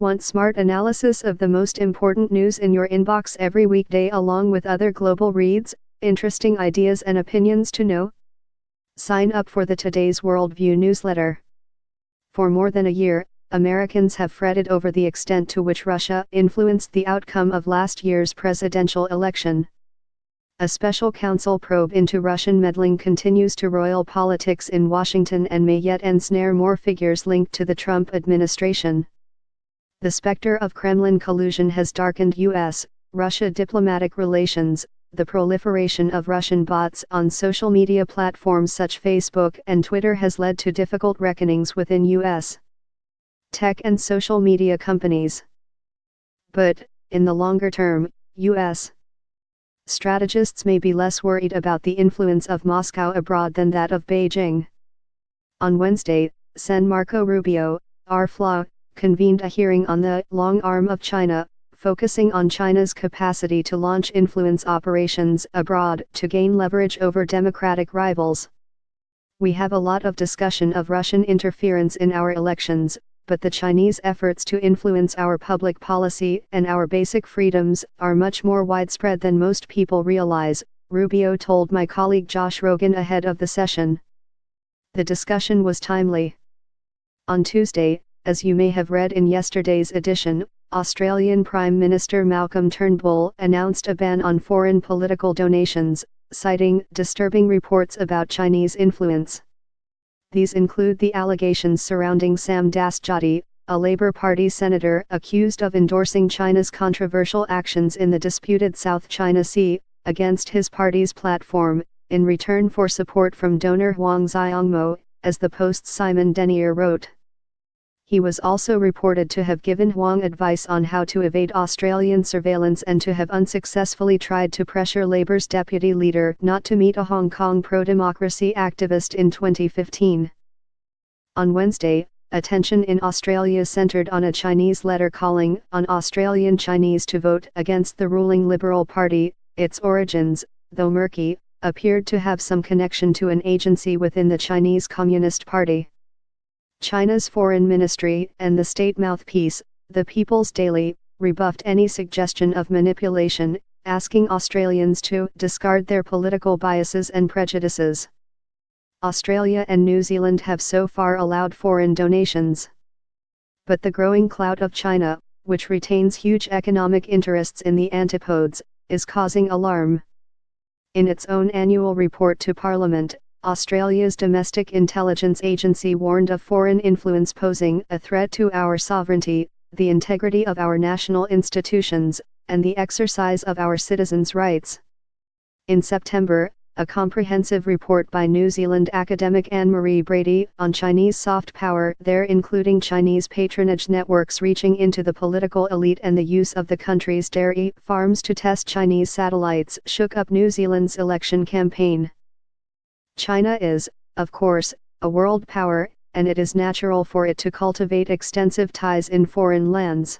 Want smart analysis of the most important news in your inbox every weekday along with other global reads, interesting ideas and opinions to know? Sign up for the Today's Worldview newsletter. For more than a year, Americans have fretted over the extent to which Russia influenced the outcome of last year's presidential election. A special counsel probe into Russian meddling continues to roil politics in Washington and may yet ensnare more figures linked to the Trump administration. The specter of Kremlin collusion has darkened U.S.-Russia diplomatic relations. The proliferation of Russian bots on social media platforms such as Facebook and Twitter has led to difficult reckonings within U.S. tech and social media companies. But, in the longer term, U.S. strategists may be less worried about the influence of Moscow abroad than that of Beijing. On Wednesday, Sen. Marco Rubio, RFLA, convened a hearing on the long arm of China, focusing on China's capacity to launch influence operations abroad to gain leverage over democratic rivals. We have a lot of discussion of Russian interference in our elections, but the Chinese efforts to influence our public policy and our basic freedoms are much more widespread than most people realize, Rubio told my colleague Josh Rogin ahead of the session. The discussion was timely. On Tuesday, as you may have read in yesterday's edition, Australian Prime Minister Malcolm Turnbull announced a ban on foreign political donations, citing disturbing reports about Chinese influence. These include the allegations surrounding Sam Dastyadi, a Labour Party senator accused of endorsing China's controversial actions in the disputed South China Sea, against his party's platform, in return for support from donor Huang Xiangmo, as the Post's Simon Denier wrote. He was also reported to have given Huang advice on how to evade Australian surveillance and to have unsuccessfully tried to pressure Labour's deputy leader not to meet a Hong Kong pro-democracy activist in 2015. On Wednesday, attention in Australia centred on a Chinese letter calling on Australian Chinese to vote against the ruling Liberal Party. Its origins, though murky, appeared to have some connection to an agency within the Chinese Communist Party. China's foreign ministry and the state mouthpiece, the People's Daily, rebuffed any suggestion of manipulation, asking Australians to discard their political biases and prejudices. Australia and New Zealand have so far allowed foreign donations. But the growing clout of China, which retains huge economic interests in the antipodes, is causing alarm. In its own annual report to Parliament, Australia's domestic intelligence agency warned of foreign influence posing a threat to our sovereignty, the integrity of our national institutions, and the exercise of our citizens' rights. In September, a comprehensive report by New Zealand academic Anne-Marie Brady on Chinese soft power, there including Chinese patronage networks reaching into the political elite and the use of the country's dairy farms to test Chinese satellites, shook up New Zealand's election campaign. China is, of course, a world power, and it is natural for it to cultivate extensive ties in foreign lands.